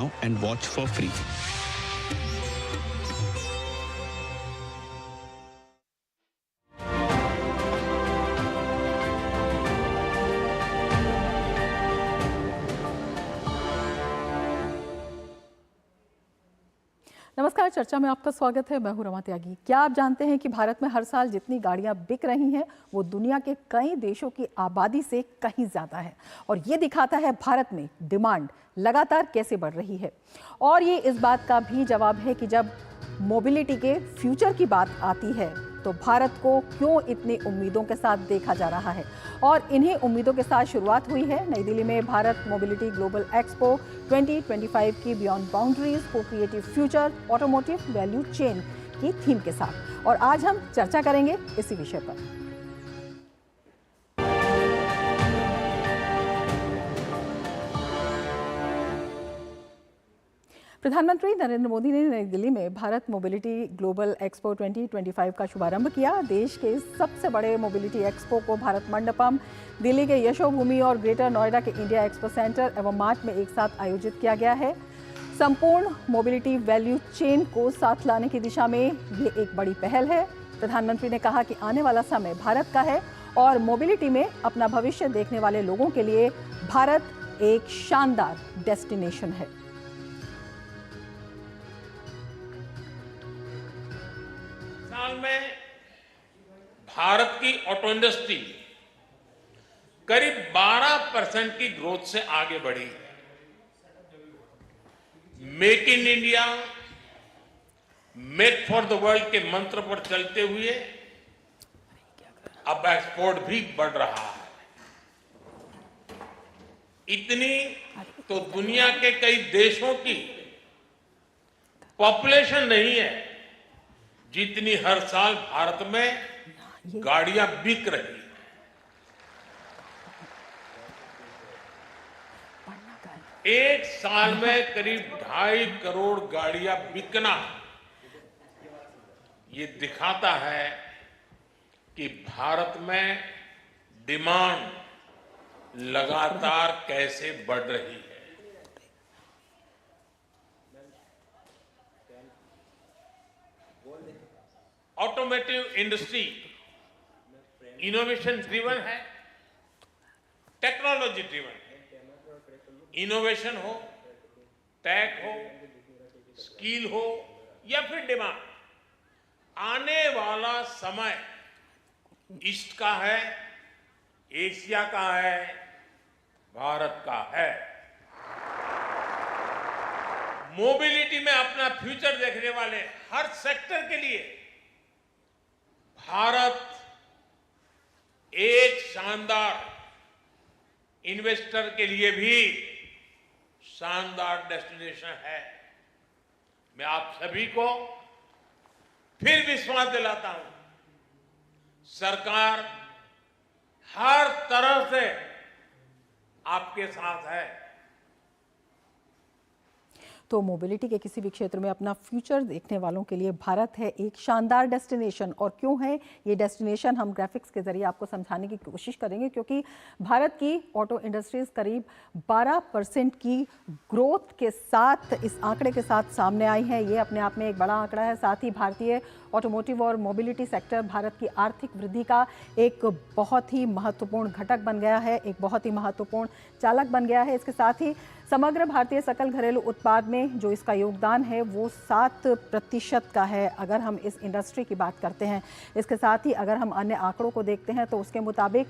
and watch for free. नमस्कार, चर्चा में आपका स्वागत है। मैं हूं रमा त्यागी। क्या आप जानते हैं कि भारत में हर साल जितनी गाड़ियां बिक रही हैं वो दुनिया के कई देशों की आबादी से कहीं ज्यादा है। और ये दिखाता है भारत में डिमांड लगातार कैसे बढ़ रही है। और ये इस बात का भी जवाब है कि जब मोबिलिटी के फ्यूचर की बात आती है तो भारत को क्यों इतनी उम्मीदों के साथ देखा जा रहा है। और इन्हीं उम्मीदों के साथ शुरुआत हुई है नई दिल्ली में भारत मोबिलिटी ग्लोबल एक्सपो 2025 की beyond boundaries for creative future automotive value chain की थीम के साथ। और आज हम चर्चा करेंगे इसी विषय पर। प्रधानमंत्री नरेंद्र मोदी ने नई दिल्ली में भारत मोबिलिटी ग्लोबल एक्सपो 2025 का शुभारंभ किया। देश के सबसे बड़े मोबिलिटी एक्सपो को भारत मंडपम, दिल्ली के यशोभूमि और ग्रेटर नोएडा के इंडिया एक्सपो सेंटर एवं मार्ट में एक साथ आयोजित किया गया है। संपूर्ण मोबिलिटी वैल्यू चेन को साथ लाने की दिशा में ये एक बड़ी पहल है। प्रधानमंत्री ने कहा कि आने वाला समय भारत का है और मोबिलिटी में अपना भविष्य देखने वाले लोगों के लिए भारत एक शानदार डेस्टिनेशन है। साल में भारत की ऑटो इंडस्ट्री करीब 12% की ग्रोथ से आगे बढ़ी है। Make in India, make for the world के मंत्र पर चलते हुए अब एक्सपोर्ट भी बढ़ रहा है। इतनी तो दुनिया के कई देशों की पॉपुलेशन नहीं है जितनी हर साल भारत में गाड़ियां बिक रही हैं। एक साल में करीब 2.5 करोड़ गाड़ियां बिकना ये दिखाता है कि भारत में डिमांड लगातार कैसे बढ़ रही है। ऑटोमोटिव इंडस्ट्री इनोवेशन ड्रिवन है, टेक्नोलॉजी ड्रिवन है। इनोवेशन हो, टेक हो, स्किल हो या फिर डिमांड, आने वाला समय ईस्ट का है, एशिया का है, भारत का है। मोबिलिटी में अपना फ्यूचर देखने वाले हर सेक्टर के लिए भारत एक शानदार इन्वेस्टर के लिए भी शानदार डेस्टिनेशन है। मैं आप सभी को फिर विश्वास दिलाता हूं, सरकार हर तरह से आपके साथ है। तो मोबिलिटी के किसी भी क्षेत्र में अपना फ्यूचर देखने वालों के लिए भारत है एक शानदार डेस्टिनेशन। और क्यों है ये डेस्टिनेशन, हम ग्राफिक्स के जरिए आपको समझाने की कोशिश करेंगे। क्योंकि भारत की ऑटो इंडस्ट्रीज करीब 12% की ग्रोथ के साथ, इस आंकड़े के साथ सामने आई है। ये अपने आप में एक बड़ा आंकड़ा है। साथ ही भारतीय ऑटोमोटिव और मोबिलिटी सेक्टर भारत की आर्थिक वृद्धि का एक बहुत ही महत्वपूर्ण घटक बन गया है, एक बहुत ही महत्वपूर्ण चालक बन गया है। इसके साथ ही समग्र भारतीय सकल घरेलू उत्पाद में जो इसका योगदान है वो 7% का है, अगर हम इस इंडस्ट्री की बात करते हैं। इसके साथ ही अगर हम अन्य आंकड़ों को देखते हैं तो उसके मुताबिक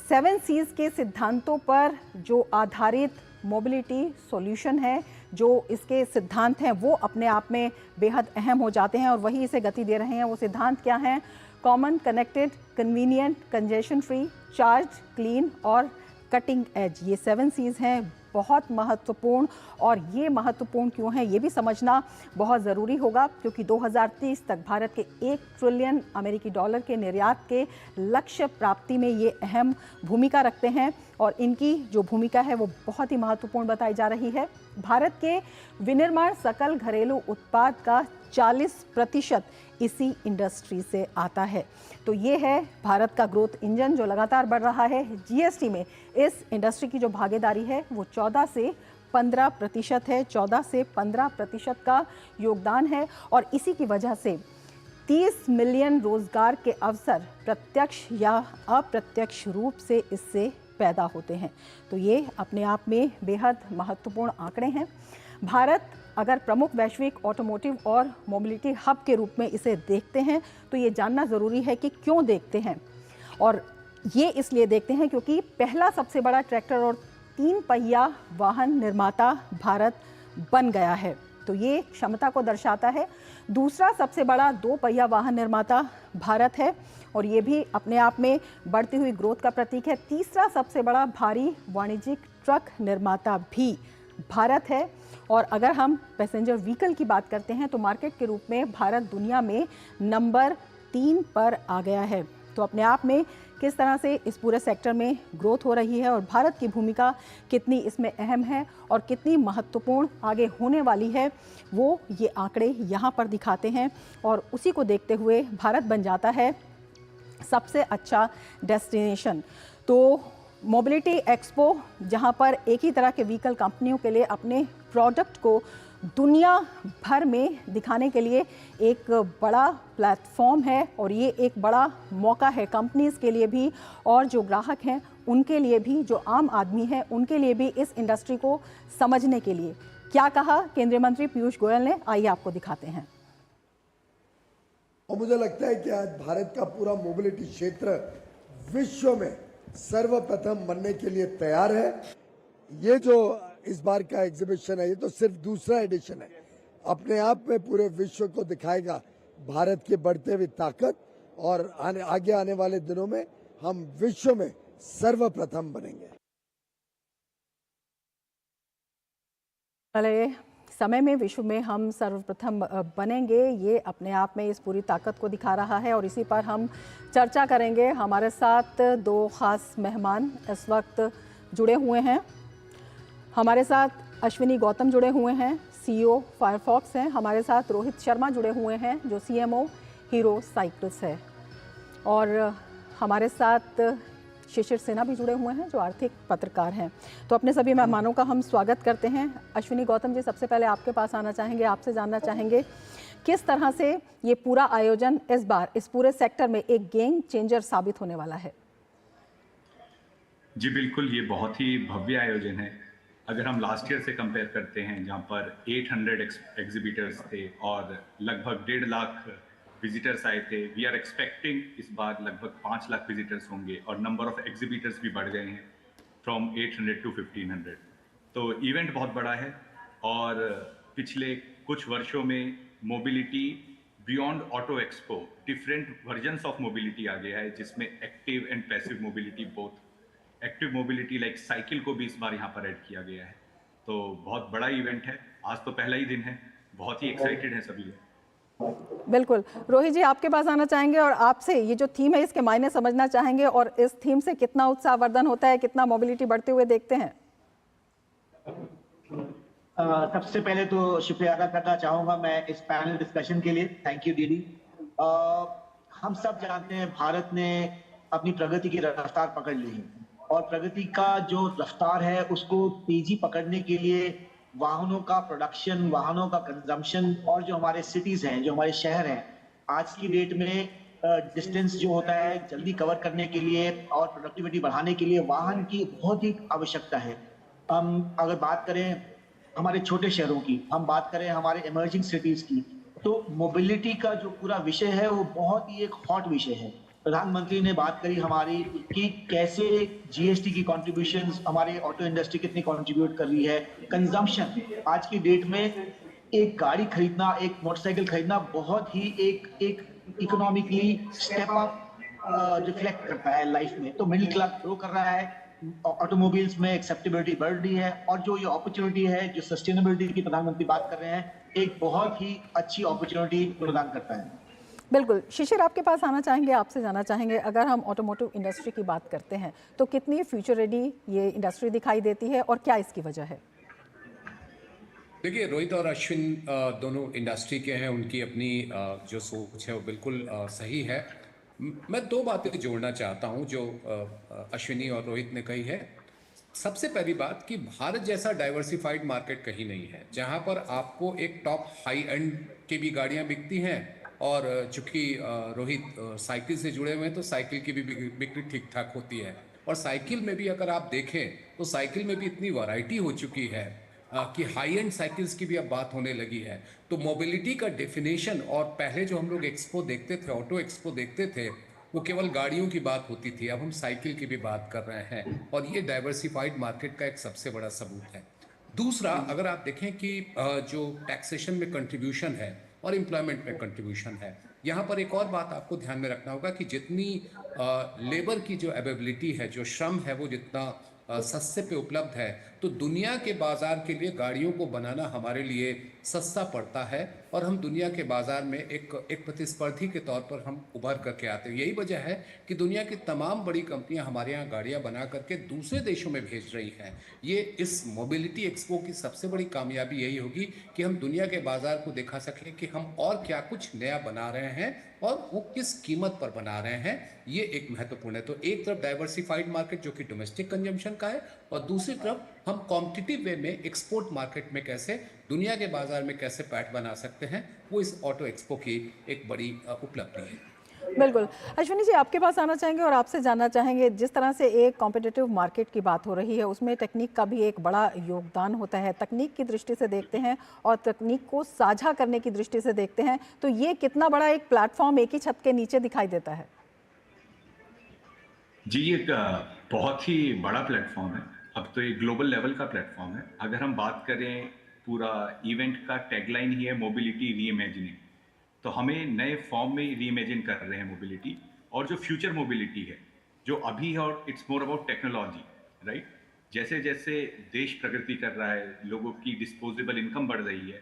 7 C's के सिद्धांतों पर जो आधारित मोबिलिटी सॉल्यूशन है, जो इसके सिद्धांत हैं वो अपने आप में बेहद अहम हो जाते हैं और वही इसे गति दे रहे हैं। वो सिद्धांत क्या हैं? Common, connected, convenient, congestion free, charge, clean और कटिंग एज। ये 7 C's हैं, बहुत महत्वपूर्ण। और ये महत्वपूर्ण क्यों है ये भी समझना बहुत ज़रूरी होगा, क्योंकि 2030 तक भारत के $1 ट्रिलियन अमेरिकी डॉलर के निर्यात के लक्ष्य प्राप्ति में ये अहम भूमिका रखते हैं। और इनकी जो भूमिका है वो बहुत ही महत्वपूर्ण बताई जा रही है। भारत के विनिर्माण सकल घरेलू उत्पाद का 40% इसी इंडस्ट्री से आता है। तो ये है भारत का ग्रोथ इंजन जो लगातार बढ़ रहा है। जीएसटी में इस इंडस्ट्री की जो भागीदारी है वो 14 से 15% है, 14 से 15% का योगदान है और इसी की वजह से 30 मिलियन रोजगार के अवसर प्रत्यक्ष या अप्रत्यक्ष रूप से इससे पैदा होते हैं। तो ये अपने आप में बेहद महत्वपूर्ण आंकड़े हैं। भारत अगर प्रमुख वैश्विक ऑटोमोटिव और मोबिलिटी हब के रूप में इसे देखते हैं तो ये जानना ज़रूरी है कि क्यों देखते हैं, और ये इसलिए देखते हैं क्योंकि पहला सबसे बड़ा ट्रैक्टर और 3 पहिया वाहन निर्माता भारत बन गया है, तो ये क्षमता को दर्शाता है। दूसरा सबसे बड़ा 2 पहिया वाहन निर्माता भारत है और ये भी अपने आप में बढ़ती हुई ग्रोथ का प्रतीक है। तीसरा सबसे बड़ा भारी वाणिज्यिक ट्रक निर्माता भी भारत है। और अगर हम पैसेंजर व्हीकल की बात करते हैं तो मार्केट के रूप में भारत दुनिया में नंबर 3 पर आ गया है। तो अपने आप में किस तरह से इस पूरे सेक्टर में ग्रोथ हो रही है और भारत की भूमिका कितनी इसमें अहम है और कितनी महत्वपूर्ण आगे होने वाली है, वो ये आंकड़े यहाँ पर दिखाते हैं। और उसी को देखते हुए भारत बन जाता है सबसे अच्छा डेस्टिनेशन। तो मोबिलिटी एक्सपो, जहां पर एक ही तरह के व्हीकल कंपनियों के लिए अपने प्रोडक्ट को दुनिया भर में दिखाने के लिए एक बड़ा प्लेटफॉर्म है और ये एक बड़ा मौका है कंपनीज के लिए भी और जो ग्राहक हैं उनके लिए भी, जो आम आदमी है उनके लिए भी इस इंडस्ट्री को समझने के लिए। क्या कहा केंद्रीय मंत्री पीयूष गोयल ने, आइए आपको दिखाते हैं। और मुझे लगता है कि आज भारत का पूरा मोबिलिटी क्षेत्र विश्व में सर्वप्रथम बनने के लिए तैयार है। ये जो इस बार का एग्जीबिशन है, ये तो सिर्फ दूसरा एडिशन है, अपने आप में पूरे विश्व को दिखाएगा भारत की बढ़ते हुई ताकत और आगे आने वाले दिनों में हम विश्व में सर्वप्रथम बनेंगे। अरे समय में विश्व में हम सर्वप्रथम बनेंगे, ये अपने आप में इस पूरी ताकत को दिखा रहा है और इसी पर हम चर्चा करेंगे। हमारे साथ 2 खास मेहमान इस वक्त जुड़े हुए हैं। हमारे साथ अश्विनी गौतम जुड़े हुए हैं, CEO फायरफॉक्स हैं। हमारे साथ रोहित शर्मा जुड़े हुए हैं जो CMO हीरो साइकिल्स है। और हमारे साथ शिशिर सिन्हा भी जुड़े हुए हैं जो आर्थिक पत्रकार हैं। तो अपने सभी मेहमानों का हम स्वागत करते हैं। अश्विनी गौतम जी, सबसे पहले आपके पास आना चाहेंगे, आपसे जानना चाहेंगे किस तरह से ये पूरा आयोजन इस बार इस पूरे सेक्टर में एक गेम चेंजर साबित होने वाला है। जी बिल्कुल, ये बहुत ही भव्य आयोजन है। अगर हम लास्ट ईयर से कंपेयर करते हैं जहाँ पर 800 एग्जीबिटर्स थे और लगभग 1.5 लाख विजिटर्स आए थे, वी आर एक्सपेक्टिंग इस बार लगभग 5 लाख विजिटर्स होंगे और नंबर ऑफ एग्जीबिटर्स भी बढ़ गए हैं फ्रॉम 800 टू 1500। तो इवेंट बहुत बड़ा है और पिछले कुछ वर्षों में mobility beyond auto expo different versions of mobility आ गया है, जिसमें active and passive mobility both. Active mobility like cycle को भी इस बार यहाँ पर ऐड किया गया है। तो बहुत बड़ा इवेंट है। आज तो पहला ही दिन है, बहुत ही एक्साइटेड हैं सभी लोग। बिल्कुल। रोहित जी, आपके पास आना चाहेंगे और आपसे ये जो थीम है इसके मायने समझना चाहेंगे और इस थीम से कितना उत्साहवर्धन होता है, कितना मोबिलिटी बढ़ते हुए देखते हैं। सबसे पहले तो शुक्रिया अदा करना चाहूंगा मैं इस पैनल डिस्कशन के लिए। थैंक यू दीदी। हम सब जानते हैं भारत ने अपनी प्रगति की रफ्तार पकड़ ली है और प्रगति का जो रफ्तार है उसको तेजी पकड़ने के लिए वाहनों का प्रोडक्शन, वाहनों का कंजम्पशन और जो हमारे सिटीज हैं, जो हमारे शहर हैं, आज की डेट में डिस्टेंस जो होता है जल्दी कवर करने के लिए और प्रोडक्टिविटी बढ़ाने के लिए वाहन की बहुत ही आवश्यकता है। हम अगर बात करें हमारे छोटे शहरों की, हम बात करें हमारे इमर्जिंग सिटीज की, तो मोबिलिटी का जो पूरा विषय है वो बहुत ही एक हॉट विषय है। प्रधानमंत्री ने बात करी हमारी कि कैसे जीएसटी की कॉन्ट्रीब्यूशंस हमारे ऑटो इंडस्ट्री कितनी कंट्रीब्यूट कर रही है। कंजम्पशन आज की डेट में एक गाड़ी खरीदना, एक मोटरसाइकिल खरीदना बहुत ही एक इकोनॉमिकली स्टेप अप रिफ्लेक्ट करता है लाइफ में। तो मिडिल क्लास ग्रो कर रहा है, ऑटोमोबाइल्स में एक्सेप्टेबिलिटी बढ़ रही है और जो ये अपॉर्चुनिटी है, जो सस्टेनेबिलिटी की प्रधानमंत्री बात कर रहे हैं, एक बहुत ही अच्छी अपॉर्चुनिटी प्रदान करता है। बिल्कुल। शिशिर, आपके पास आना चाहेंगे, आपसे जानना चाहेंगे अगर हम ऑटोमोटिव इंडस्ट्री की बात करते हैं तो कितनी फ्यूचर रेडी ये इंडस्ट्री दिखाई देती है और क्या इसकी वजह है? देखिए, रोहित और अश्विन दोनों इंडस्ट्री के हैं, उनकी अपनी जो सोच है वो बिल्कुल सही है। मैं 2 बातें जोड़ना चाहता हूं जो अश्विनी और रोहित ने कही है। सबसे पहली बात कि भारत जैसा डाइवर्सिफाइड मार्केट कहीं नहीं है, जहां पर आपको एक टॉप हाई एंड की भी गाड़ियां बिकती हैं, और चूंकि रोहित साइकिल से जुड़े हुए हैं तो साइकिल की भी बिक्री ठीक ठाक होती है। और साइकिल में भी अगर आप देखें तो साइकिल में भी इतनी वैरायटी हो चुकी है कि हाई एंड साइकिल्स की भी अब बात होने लगी है। तो मोबिलिटी का डेफिनेशन, और पहले जो हम लोग एक्सपो देखते थे, ऑटो एक्सपो देखते थे, वो केवल गाड़ियों की बात होती थी। अब हम साइकिल की भी बात कर रहे हैं, और ये डाइवर्सिफाइड मार्केट का एक सबसे बड़ा सबूत है। दूसरा, अगर आप देखें कि जो टैक्सेशन में कंट्रीब्यूशन है और एम्प्लॉयमेंट में कंट्रीब्यूशन है, यहाँ पर एक और बात आपको ध्यान में रखना होगा कि जितनी लेबर की जो अवेलेबिलिटी है, जो श्रम है, वो जितना सस्ते पे उपलब्ध है, तो दुनिया के बाजार के लिए गाड़ियों को बनाना हमारे लिए सस्ता पड़ता है, और हम दुनिया के बाजार में एक प्रतिस्पर्धी के तौर पर हम उभर करके आते हैं। यही वजह है कि दुनिया की तमाम बड़ी कंपनियां हमारे यहाँ गाड़ियां बना करके दूसरे देशों में भेज रही हैं। ये इस मोबिलिटी एक्सपो की सबसे बड़ी कामयाबी यही होगी कि हम दुनिया के बाजार को दिखा सकें कि हम और क्या कुछ नया बना रहे हैं और वो किस कीमत पर बना रहे हैं। ये एक महत्वपूर्ण है। तो एक तरफ डाइवर्सिफाइड मार्केट जो कि डोमेस्टिक कंजम्पशन का है, और दूसरी तरफ हम कॉम्पिटिटिव वे में एक्सपोर्ट मार्केट में कैसे, दुनिया के बाजार में कैसे पैठ बना सकते हैं, वो इस ऑटो एक्सपो की एक बड़ी उपलब्धि है। बिल्कुल। अश्विनी जी, आपके पास आना चाहेंगे और आपसे जानना चाहेंगे, जिस तरह से एक कॉम्पिटिटिव मार्केट की बात हो रही है, उसमें टेक्निक का भी एक बड़ा योगदान होता है। तकनीक की दृष्टि से देखते हैं और तकनीक को साझा करने की दृष्टि से देखते हैं, तो ये कितना बड़ा एक प्लेटफॉर्म एक ही छत के नीचे दिखाई देता है? जी, ये बहुत ही बड़ा प्लेटफॉर्म है। अब तो ये ग्लोबल लेवल का प्लेटफॉर्म है। अगर हम बात करें, पूरा इवेंट का टैगलाइन ही है मोबिलिटी रीइमेजिनिंग। तो हमें नए फॉर्म में रीइमेजिन कर रहे हैं मोबिलिटी, और जो फ्यूचर मोबिलिटी है, जो अभी है, और it's more about technology, right. जैसे जैसे देश प्रगति कर रहा है, लोगों की डिस्पोजेबल इनकम बढ़ रही है,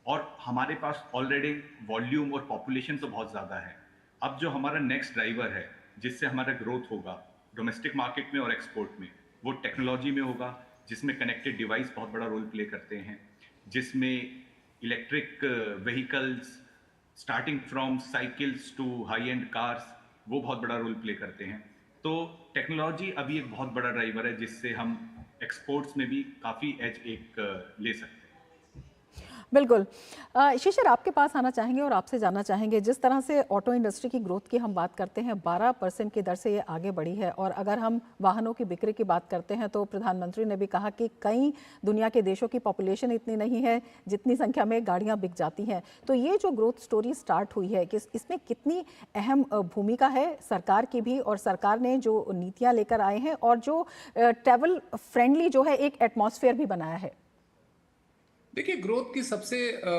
और हमारे पास ऑलरेडी वॉल्यूम और पॉपुलेशन तो बहुत ज़्यादा है। अब जो हमारा नेक्स्ट ड्राइवर है, जिससे हमारा ग्रोथ होगा डोमेस्टिक मार्केट में और एक्सपोर्ट में, वो टेक्नोलॉजी में होगा, जिसमें कनेक्टेड डिवाइस बहुत बड़ा रोल प्ले करते हैं, जिसमें electric vehicles starting from cycles to high end cars, वो बहुत बड़ा रोल प्ले करते हैं। तो टेक्नोलॉजी अभी एक बहुत बड़ा ड्राइवर है, जिससे हम एक्सपोर्ट्स में भी काफ़ी एज ले सकते हैं। बिल्कुल। शिशिर, आपके पास आना चाहेंगे और आपसे जानना चाहेंगे, जिस तरह से ऑटो इंडस्ट्री की ग्रोथ की हम बात करते हैं, 12% की दर से ये आगे बढ़ी है, और अगर हम वाहनों की बिक्री की बात करते हैं तो प्रधानमंत्री ने भी कहा कि कई दुनिया के देशों की पॉपुलेशन इतनी नहीं है जितनी संख्या में गाड़ियां बिक जाती हैं। तो ये जो ग्रोथ स्टोरी स्टार्ट हुई है, कि इसमें कितनी अहम भूमिका है सरकार की भी, और सरकार ने जो नीतियाँ लेकर आए हैं और जो ट्रैवल फ्रेंडली जो है एक एटमॉस्फेयर भी बनाया है? देखिए, ग्रोथ की सबसे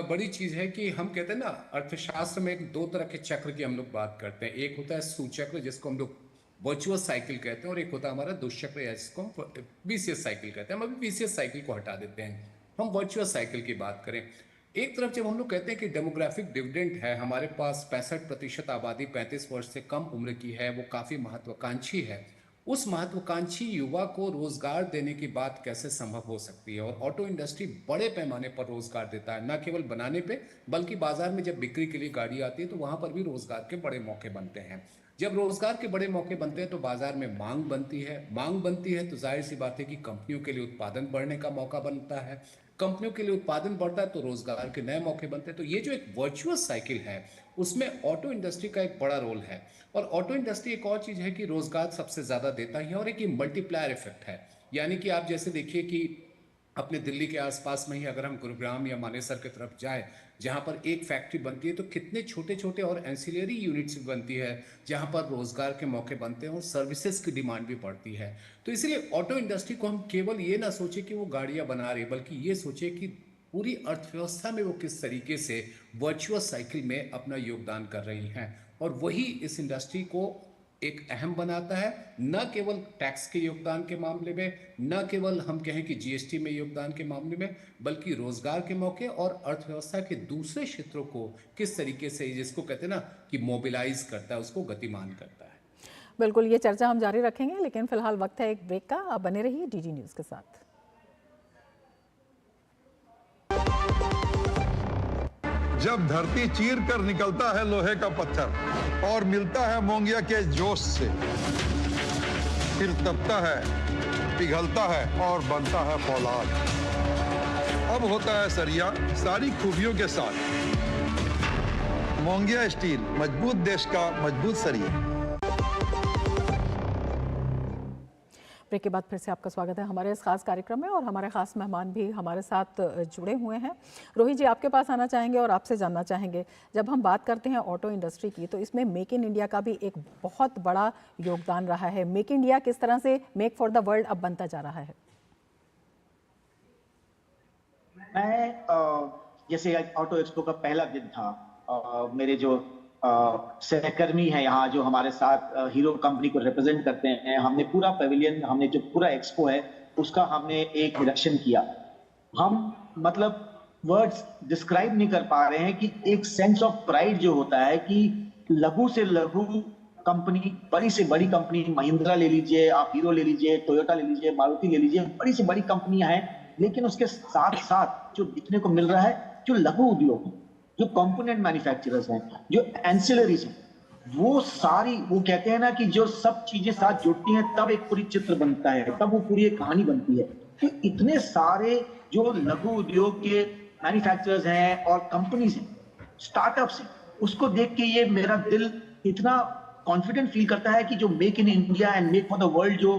बड़ी चीज है कि हम कहते हैं ना, अर्थशास्त्र में दो तरह के चक्र की हम लोग बात करते हैं। एक होता है सूचक्र, जिसको हम लोग वर्चुअस साइकिल कहते हैं, और एक होता है हमारा दुष्चक्र, या जिसको हम विशियस साइकिल कहते हैं। हम अभी विशियस साइकिल को हटा देते हैं, हम वर्चुअस साइकिल की बात करें। एक तरफ जब हम लोग कहते हैं कि डेमोग्राफिक डिविडेंड है, हमारे पास 65% आबादी 35 वर्ष से कम उम्र की है, वो काफी महत्वाकांक्षी है। उस महत्वाकांक्षी युवा को रोजगार देने की बात कैसे संभव हो सकती है? और ऑटो इंडस्ट्री बड़े पैमाने पर रोजगार देता है, न केवल बनाने पे, बल्कि बाजार में जब बिक्री के लिए गाड़ी आती है तो वहां पर भी रोजगार के बड़े मौके बनते हैं। जब रोजगार के बड़े मौके बनते हैं तो बाजार में मांग बनती है। मांग बनती है तो जाहिर सी बात है कि कंपनियों के लिए उत्पादन बढ़ने का मौका बनता है। कंपनियों के लिए उत्पादन बढ़ता है तो रोजगार के नए मौके बनते हैं। तो ये जो एक वर्चुअस साइकिल है, उसमें ऑटो इंडस्ट्री का एक बड़ा रोल है। और ऑटो इंडस्ट्री एक और चीज है कि रोजगार सबसे ज्यादा देता ही है, और एक ये मल्टीप्लायर इफेक्ट है। यानी कि आप जैसे देखिए कि अपने दिल्ली के आसपास में ही अगर हम गुरुग्राम या मानेसर की तरफ जाए, जहां पर एक फैक्ट्री बनती है तो कितने छोटे छोटे और एंसिलरी यूनिट्स भी बनती है, जहां पर रोजगार के मौके बनते हैं और सर्विसेज की डिमांड भी बढ़ती है। तो इसलिए ऑटो इंडस्ट्री को हम केवल ये ना सोचे कि वो गाड़ियां बना रही, बल्कि ये सोचे कि पूरी अर्थव्यवस्था में वो किस तरीके से वर्चुअस साइकिल में अपना योगदान कर रही हैं। और वही इस इंडस्ट्री को एक अहम बनाता है, न केवल टैक्स के योगदान के मामले में, न केवल हम कहें कि जीएसटी में योगदान के मामले में, बल्कि रोजगार के मौके और अर्थव्यवस्था के दूसरे क्षेत्रों को किस तरीके से, जिसको कहते हैं ना कि मोबिलाइज करता है, उसको गतिमान करता है। बिल्कुल, ये चर्चा हम जारी रखेंगे, लेकिन फिलहाल वक्त है एक ब्रेक का। आप बने रहिए डीडी न्यूज के साथ। जब धरती चीर कर निकलता है लोहे का पत्थर और मिलता है मोंगिया के जोश से, फिर तपता है पिघलता है और बनता है फौलाद। अब होता है सरिया सारी खूबियों के साथ। मोंगिया स्टील, मजबूत देश का मजबूत सरिया। ब्रेक के बाद फिर से आपका स्वागत है हमारे इस खास कार्यक्रम में और हमारे खास मेहमान भी हमारे साथ जुड़े हुए हैं। रोहित जी, आपके पास आना चाहेंगे और आपसे जानना चाहेंगे, जब हम बात करते हैं ऑटो इंडस्ट्री की तो इसमें मेक इन इंडिया का भी एक बहुत बड़ा योगदान रहा है। मेक इंडिया किस तरह से मेक फॉर द वर्ल्ड अब बनता जा रहा है? मैं जैसे ऑटो एक्सपो का पहला दिन था, मेरे जो सहकर्मी हैं यहाँ जो हमारे साथ हीरो कंपनी को रिप्रेजेंट करते हैं, हमने पूरा पेविलियन, हमने जो पूरा एक्सपो है उसका हमने एक निरीक्षण किया। हम मतलब वर्ड्स डिस्क्राइब नहीं कर पा रहे हैं कि एक सेंस ऑफ प्राइड जो होता है कि लघु से लघु कंपनी, बड़ी से बड़ी कंपनी, महिंद्रा ले लीजिए, आप हीरो ले लीजिए, टोयोटा ले लीजिए, मारुति ले लीजिए, बड़ी से बड़ी कंपनियां हैं, लेकिन उसके साथ साथ जो दिखने को मिल रहा है जो लघु उद्योग है, जो कंपोनेंट मैन्युफैक्चरर्स हैं, जो एंसिलरीज हैं, वो सारी, वो कहते हैं ना कि जो सब चीजें साथ जुड़ती हैं तब एक पूरी चित्र बनता है, तब वो पूरी एक कहानी बनती है। तो इतने सारे जो लघु उद्योग के मैन्युफैक्चरर्स हैं और कंपनीज हैं, स्टार्टअप्स हैं, उसको देख के ये मेरा दिल इतना कॉन्फिडेंट फील करता है कि जो make in India and make for the world जो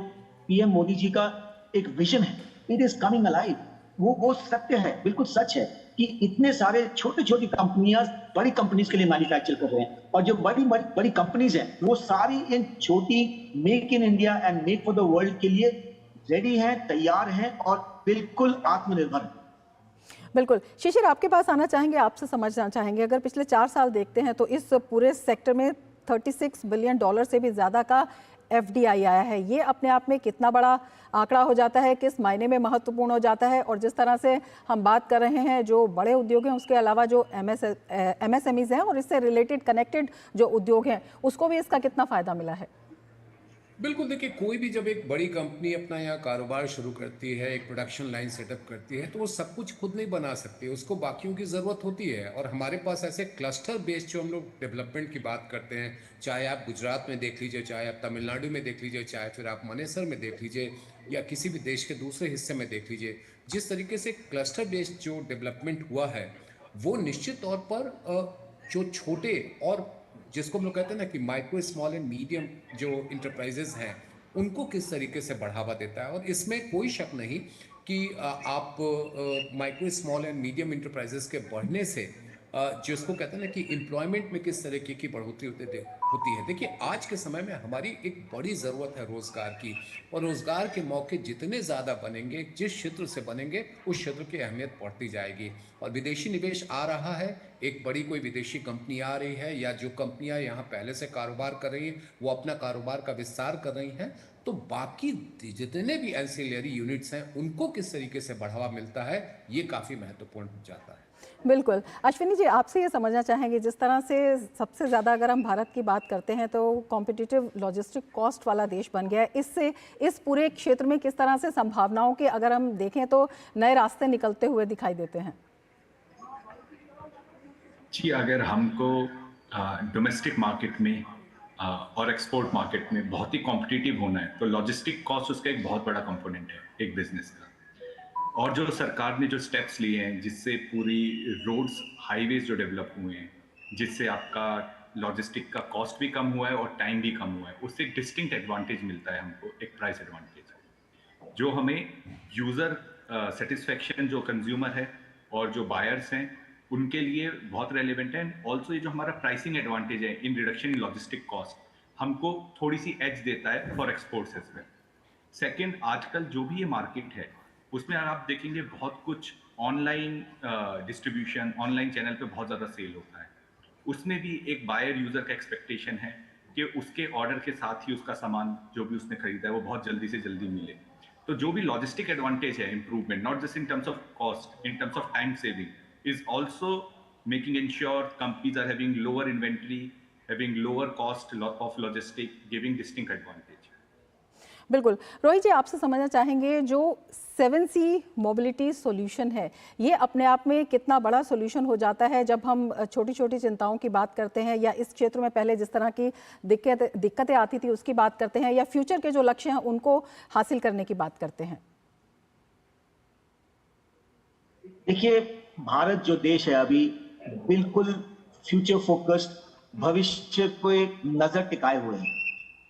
पीएम मोदी जी का एक विजन है, इट इज कमिंग अलाइव। वो सत्य है, बिल्कुल सच है कि इतने सारे छोटी छोटी कंपनियां बड़ी कंपनीज के लिए मैन्युफैक्चर कर रहे हैं और जो बड़ी कंपनीज हैं वो सारी इन छोटी make in India and make for the world के लिए रेडी हैं, तैयार हैं और बिल्कुल आत्मनिर्भर हैं। बिल्कुल। शिशिर, आपके पास आना चाहेंगे, आपसे समझना चाहेंगे, अगर पिछले 4 साल देखते हैं तो इस पूरे सेक्टर में $36 बिलियन से भी ज़्यादा का FDI आया है। ये अपने आप में कितना बड़ा आंकड़ा हो जाता है, किस मायने में महत्वपूर्ण हो जाता है? और जिस तरह से हम बात कर रहे हैं जो बड़े उद्योग हैं उसके अलावा जो MSMEs हैं और इससे रिलेटेड कनेक्टेड जो उद्योग हैं उसको भी इसका कितना फ़ायदा मिला है? बिल्कुल, देखिए, कोई भी जब एक बड़ी कंपनी अपना यहाँ कारोबार शुरू करती है, एक प्रोडक्शन लाइन सेटअप करती है, तो वो सब कुछ खुद नहीं बना सकती, उसको बाकियों की ज़रूरत होती है। और हमारे पास ऐसे क्लस्टर बेस्ड जो हम लोग डेवलपमेंट की बात करते हैं, चाहे आप गुजरात में देख लीजिए, चाहे आप तमिलनाडु में देख लीजिए, चाहे फिर आप मनेसर में देख लीजिए या किसी भी देश के दूसरे हिस्से में देख लीजिए, जिस तरीके से क्लस्टर बेस्ड जो डेवलपमेंट हुआ है वो निश्चित तौर पर जो छोटे और जिसको हम लोग कहते हैं ना कि माइक्रो, स्मॉल एंड मीडियम जो इंटरप्राइजेज हैं उनको किस तरीके से बढ़ावा देता है। और इसमें कोई शक नहीं कि आप micro, small and medium enterprises के बढ़ने से जिसको कहते हैं ना कि एम्प्लॉयमेंट में किस तरीके की बढ़ोतरी होती है। देखिए, आज के समय में हमारी एक बड़ी ज़रूरत है रोज़गार की, और रोज़गार के मौके जितने ज़्यादा बनेंगे, जिस क्षेत्र से बनेंगे, उस क्षेत्र की अहमियत बढ़ती जाएगी। और विदेशी निवेश आ रहा है, एक बड़ी कोई विदेशी कंपनी आ रही है या जो कंपनियां यहाँ पहले से कारोबार कर रही हैं वो अपना कारोबार का विस्तार कर रही हैं, तो बाकी जितने भी एंसिलरी यूनिट्स हैं उनको किस तरीके से बढ़ावा मिलता है, ये काफ़ी महत्वपूर्ण हो जाता है। बिल्कुल। अश्विनी जी, आपसे ये समझना चाहेंगे, जिस तरह से सबसे ज़्यादा अगर हम भारत की बात करते हैं तो कॉम्पिटिटिव लॉजिस्टिक कॉस्ट वाला देश बन गया है, इससे इस पूरे क्षेत्र में किस तरह से संभावनाओं के अगर हम देखें तो नए रास्ते निकलते हुए दिखाई देते हैं? जी, अगर हमको डोमेस्टिक मार्केट में और एक्सपोर्ट मार्केट में बहुत ही कॉम्पिटिटिव होना है तो लॉजिस्टिक कॉस्ट उसका एक बहुत बड़ा कंपोनेंट है एक बिजनेस का। और जो सरकार ने जो स्टेप्स लिए हैं जिससे पूरी रोड्स, हाईवेज जो डेवलप हुए हैं, जिससे आपका लॉजिस्टिक का कॉस्ट भी कम हुआ है और टाइम भी कम हुआ है, उससे एक डिस्टिंक्ट एडवांटेज मिलता है हमको, एक प्राइस एडवांटेज जो हमें यूज़र सेटिस्फेक्शन, जो कंज्यूमर है और जो बायर्स हैं उनके लिए बहुत रेलिवेंट है। एंड ऑल्सो ये जो हमारा प्राइसिंग एडवांटेज है in reduction in logistic cost हमको थोड़ी सी एज देता है for exports as well. Second, आजकल जो भी ये मार्केट है उसमें आप देखेंगे बहुत कुछ ऑनलाइन डिस्ट्रीब्यूशन, ऑनलाइन चैनल पे बहुत ज़्यादा सेल होता है। उसमें भी एक बायर यूज़र का एक्सपेक्टेशन है कि उसके ऑर्डर के साथ ही उसका सामान जो भी उसने खरीदा है वो बहुत जल्दी से जल्दी मिले। तो जो भी लॉजिस्टिक एडवांटेज है, improvement not just in terms of cost, in terms of time saving, is also making ensure companies are having lower inventory, having lower cost of logistic, giving distinct advantage. बिल्कुल। रोहित जी, आपसे समझना चाहेंगे, जो 7C mobility solution है, ये अपने आप में कितना बड़ा सॉल्यूशन हो जाता है जब हम छोटी छोटी चिंताओं की बात करते हैं, या इस क्षेत्र में पहले जिस तरह की दिक्कतें आती थी उसकी बात करते हैं, या फ्यूचर के जो लक्ष्य हैं उनको हासिल करने की बात करते हैं? देखिए, भारत जो देश है अभी बिल्कुल फ्यूचर फोकस्ड, भविष्य पे नजर टिकाए हुए हैं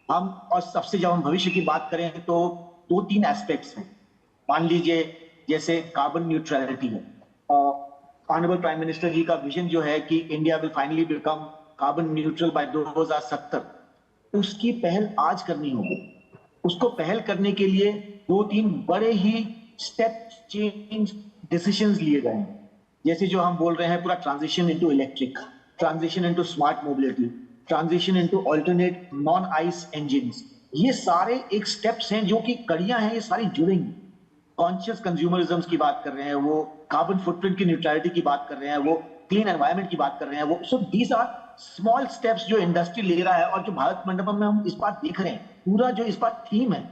हम। और सबसे जब हम भविष्य की बात करें तो 2-3 एस्पेक्ट्स हैं। मान लीजिए जैसे कार्बन न्यूट्रलिटी है, ऑनरेबल प्राइम मिनिस्टर जी का विजन जो है कि India will finally become carbon neutral bye 2070, उसकी पहल आज करनी होगी। उसको पहल करने के लिए 2-3 बड़े ही स्टेप चेंज डिसीजंस लिए गए हैं। जैसे जो हम बोल रहे हैं पूरा transition into electric, transition into smart mobility, transition into alternate non ice engines, ये सारे एक स्टेप्स हैं जो कि कड़ियां हैं, ये सारी जुड़ेंगी। कॉन्शियस कंज्यूमरिज्म की बात कर रहे हैं, वो कार्बन फुटप्रिंट की न्यूट्रलिटी की बात कर रहे हैं, वो क्लीन एनवायरनमेंट की बात कर रहे हैं, वो so these are small steps जो इंडस्ट्री ले रहा है। और जो भारत मंडपम में हम इस बार देख रहे हैं, पूरा जो इस बार थीम है,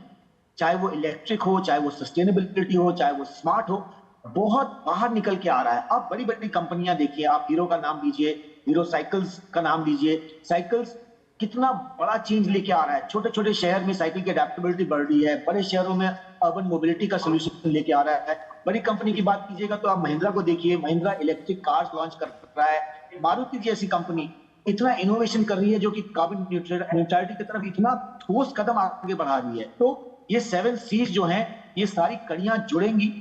चाहे वो इलेक्ट्रिक हो, चाहे वो सस्टेनेबिलिटी हो, चाहे वो स्मार्ट हो, बहुत बाहर निकल के आ रहा है। आप बड़ी बड़ी कंपनियां देखिए, आप हीरो का नाम लीजिए, हीरो साइकिल्स का नाम लीजिए, साइकिल्स कितना बड़ा चेंज लेके आ रहा है। छोटे छोटे शहर में साइकिल की अडेप्टेबिलिटी बढ़ रही है, बड़े शहरों में अर्बन मोबिलिटी का सोल्यूशन लेके आ रहा है। बड़ी कंपनी की बात कीजिएगा तो आप महिंद्रा को देखिए, महिंद्रा इलेक्ट्रिक कार्स लॉन्च कर रहा है। मारुति जैसी कंपनी इतना इनोवेशन कर रही है जो कि कार्बन न्यूट्रलिटी की तरफ इतना ठोस कदम आगे बढ़ा रही है। तो ये 7 C's जो हैं, ये सारी कड़ियां जुड़ेंगी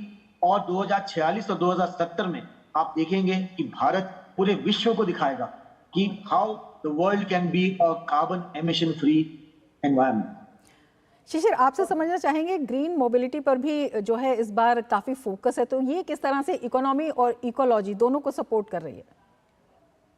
और 2046 और 2070 में आप देखेंगे कि भारत पूरे विश्व को दिखाएगा कि how the world can be a carbon emission free environment. Shishir, आपसे समझना चाहेंगे, ग्रीन मोबिलिटी पर भी जो है इस बार काफ़ी फोकस है, तो ये किस तरह से इकोनॉमी और इकोलॉजी दोनों को सपोर्ट कर रही है?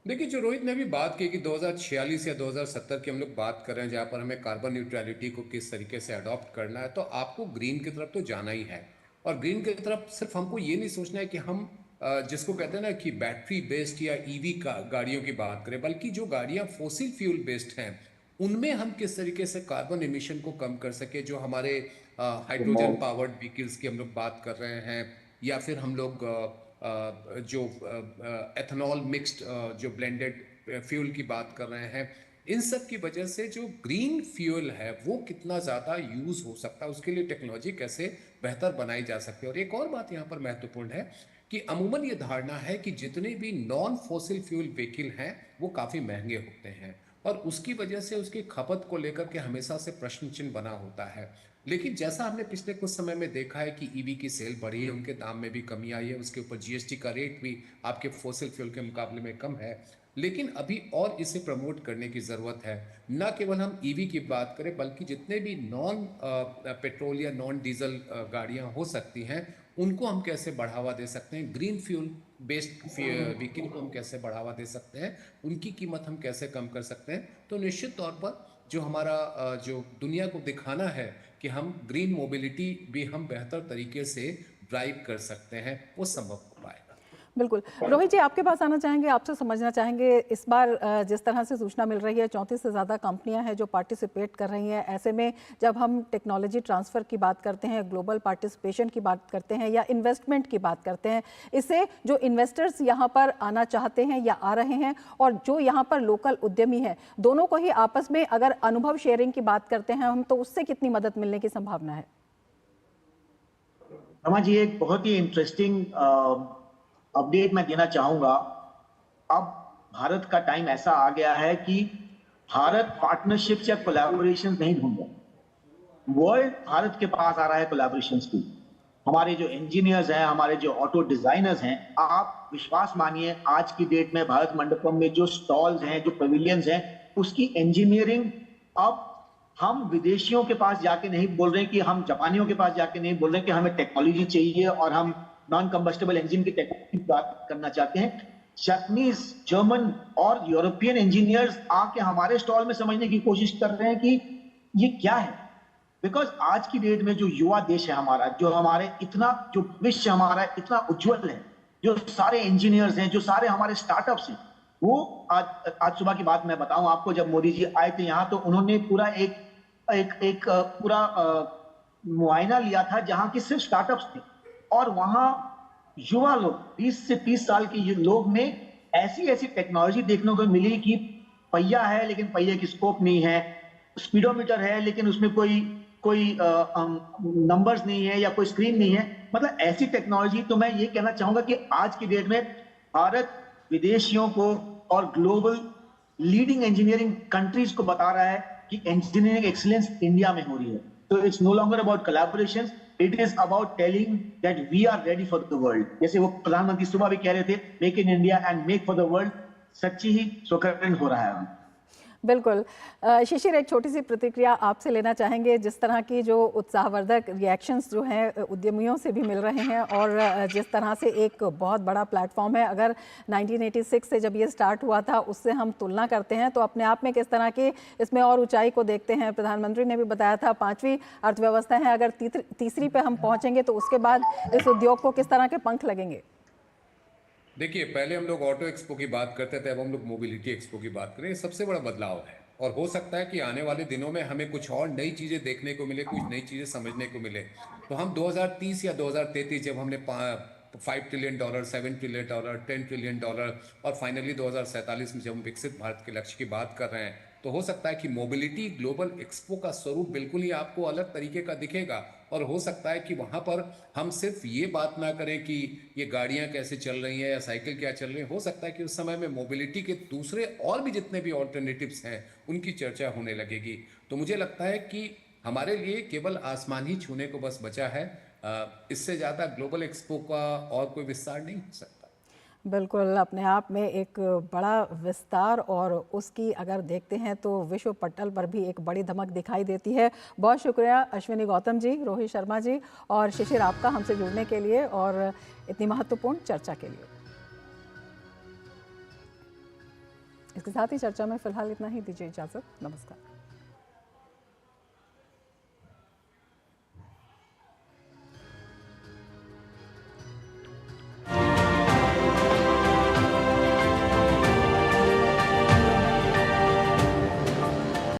देखिए, जो रोहित ने भी बात की कि 2046 या 2070 की हम लोग बात कर रहे हैं, जहाँ पर हमें कार्बन न्यूट्रलिटी को किस तरीके से अडॉप्ट करना है, तो आपको ग्रीन की तरफ तो जाना ही है। और ग्रीन की तरफ सिर्फ हमको ये नहीं सोचना है कि हम जिसको कहते हैं ना कि बैटरी बेस्ड या ईवी का गाड़ियों की बात करें, बल्कि जो गाड़ियां फॉसिल फ्यूल बेस्ड हैं उनमें हम किस तरीके से कार्बन एमिशन को कम कर सके। जो हमारे हाइड्रोजन पावर्ड व्हीकल्स की हम लोग बात कर रहे हैं, या फिर हम लोग जो एथेनॉल मिक्स्ड जो ब्लेंडेड फ्यूल की बात कर रहे हैं, इन सब की वजह से जो ग्रीन फ्यूल है वो कितना ज़्यादा यूज़ हो सकता है, उसके लिए टेक्नोलॉजी कैसे बेहतर बनाई जा सकती है। और एक और बात यहाँ पर महत्वपूर्ण है कि अमूमन ये धारणा है कि जितने भी नॉन फॉसिल फ्यूल व्हीकल हैं वो काफ़ी महंगे होते हैं, और उसकी वजह से उसकी खपत को लेकर के हमेशा से प्रश्न चिन्ह बना होता है। लेकिन जैसा हमने पिछले कुछ समय में देखा है कि ईवी की सेल बढ़ी है, उनके दाम में भी कमी आई है, उसके ऊपर जीएसटी का रेट भी आपके फॉसिल फ्यूल के मुकाबले में कम है। लेकिन अभी और इसे प्रमोट करने की ज़रूरत है। न केवल हम ईवी की बात करें, बल्कि जितने भी नॉन पेट्रोल या नॉन डीजल गाड़ियां हो सकती हैं उनको हम कैसे बढ़ावा दे सकते हैं, ग्रीन फ्यूल बेस्ड व्हीकल को हम कैसे बढ़ावा दे सकते हैं, उनकी कीमत हम कैसे कम कर सकते हैं। तो निश्चित तौर पर जो हमारा जो दुनिया को दिखाना है कि हम ग्रीन मोबिलिटी भी हम बेहतर तरीके से ड्राइव कर सकते हैं, वो संभव हो पाएगा। बिल्कुल। रोहित जी, आपके पास आना चाहेंगे, आपसे समझना चाहेंगे, इस बार जिस तरह से सूचना मिल रही है 34 से ज़्यादा कंपनियां हैं जो पार्टिसिपेट कर रही हैं। ऐसे में जब हम टेक्नोलॉजी ट्रांसफ़र की बात करते हैं, ग्लोबल पार्टिसिपेशन की बात करते हैं या इन्वेस्टमेंट की बात करते हैं, इससे जो इन्वेस्टर्स यहाँ पर आना चाहते हैं या आ रहे हैं और जो यहाँ पर लोकल उद्यमी हैं, दोनों को ही आपस में अगर अनुभव शेयरिंग की बात करते हैं हम, तो उससे कितनी मदद मिलने की संभावना है? रमा जी, एक बहुत ही इंटरेस्टिंग अपडेट मैं देना चाहूंगा। अब भारत का टाइम ऐसा आ गया है कि भारत पार्टनरशिप्स या कोलैबोरेशन नहीं ढूंढ रहा, वर्ल्ड भारत के पास आ रहा है कोलैबोरेशंस की। हमारे जो इंजीनियर्स हैं, हमारे जो ऑटो डिजाइनर्स हैं, आप विश्वास मानिए आज की डेट में भारत मंडपम में जो स्टॉल्स हैं, जो पवेलियंस हैं, उसकी इंजीनियरिंग अब हम विदेशियों के पास जाके नहीं बोल रहे कि हम जापानियों के पास जाके नहीं बोल रहे कि हमें टेक्नोलॉजी चाहिए और हम नॉन कंबस्टेबल इंजन की टेक्नोलॉजी की बात करना चाहते हैं। जापानीज, जर्मन और यूरोपियन इंजीनियर्स आके हमारे स्टॉल में समझने की कोशिश कर रहे हैं कि ये क्या है। बिकॉज आज की डेट में जो युवा देश है हमारा, जो हमारे इतना जो भविष्य हमारा इतना उज्जवल है, जो सारे इंजीनियर्स हैं, जो सारे हमारे स्टार्टअप्स हैं, वो आज सुबह की बात मैं बताऊं आपको, जब मोदी जी आए थे यहाँ तो उन्होंने पूरा एक पूरा मुआयना लिया था जहां की सिर्फ स्टार्टअप्स थे, और वहां युवा लोग 20 से 30 साल के ये लोग में ऐसी ऐसी टेक्नोलॉजी देखने को मिली कि पहिया है लेकिन पहिए की स्कोप नहीं है, स्पीडोमीटर है लेकिन उसमें कोई कोई नंबर्स नहीं है या कोई स्क्रीन नहीं है। मतलब ऐसी टेक्नोलॉजी, तो मैं ये कहना चाहूंगा कि आज की डेट में भारत विदेशियों को और ग्लोबल लीडिंग इंजीनियरिंग कंट्रीज को बता रहा है कि इंजीनियरिंग एक्सीलेंस इंडिया में हो रही है। तो it's no longer about collaborations, it is about telling that we are ready for the world. जैसे वो प्रधानमंत्री सुबह भी कह रहे थे, make in India and make for the world, सच्ची ही स्वकरण हो रहा है। बिल्कुल। शिशिर, एक छोटी सी प्रतिक्रिया आपसे लेना चाहेंगे। जिस तरह की जो उत्साहवर्धक रिएक्शंस जो हैं उद्यमियों से भी मिल रहे हैं, और जिस तरह से एक बहुत बड़ा प्लेटफॉर्म है, अगर 1986 से जब ये स्टार्ट हुआ था उससे हम तुलना करते हैं तो अपने आप में किस तरह की इसमें और ऊंचाई को देखते हैं। प्रधानमंत्री ने भी बताया था 5वीं अर्थव्यवस्था है, अगर तीसरी पे हम पहुँचेंगे तो उसके बाद इस उद्योग को किस तरह के पंख लगेंगे? देखिए, पहले हम लोग ऑटो एक्सपो की बात करते थे, अब हम लोग मोबिलिटी एक्सपो की बात करें। ये सबसे बड़ा बदलाव है, और हो सकता है कि आने वाले दिनों में हमें कुछ और नई चीज़ें देखने को मिले, कुछ नई चीज़ें समझने को मिले। तो हम 2030 या 2033 जब हमने $5 ट्रिलियन, $7 ट्रिलियन, $10 ट्रिलियन, और फाइनली 2047 में जब हम विकसित भारत के लक्ष्य की बात कर रहे हैं, तो हो सकता है कि मोबिलिटी ग्लोबल एक्सपो का स्वरूप बिल्कुल ही आपको अलग तरीके का दिखेगा। और हो सकता है कि वहाँ पर हम सिर्फ ये बात ना करें कि ये गाड़ियाँ कैसे चल रही हैं या साइकिल क्या चल रही है। हो सकता है कि उस समय में मोबिलिटी के दूसरे और भी जितने भी ऑल्टरनेटिव्स हैं उनकी चर्चा होने लगेगी। तो मुझे लगता है कि हमारे लिए केवल आसमान ही छूने को बस बचा है, इससे ज़्यादा ग्लोबल एक्सपो का और कोई विस्तार नहीं हो सकता। बिल्कुल, अपने आप में एक बड़ा विस्तार, और उसकी अगर देखते हैं तो विश्व पटल पर भी एक बड़ी धमक दिखाई देती है। बहुत शुक्रिया अश्विनी गौतम जी, रोहित शर्मा जी और शिशिर आपका हमसे जुड़ने के लिए और इतनी महत्वपूर्ण चर्चा के लिए। इसके साथ ही चर्चा में फिलहाल इतना ही, दीजिए इजाज़त, नमस्कार।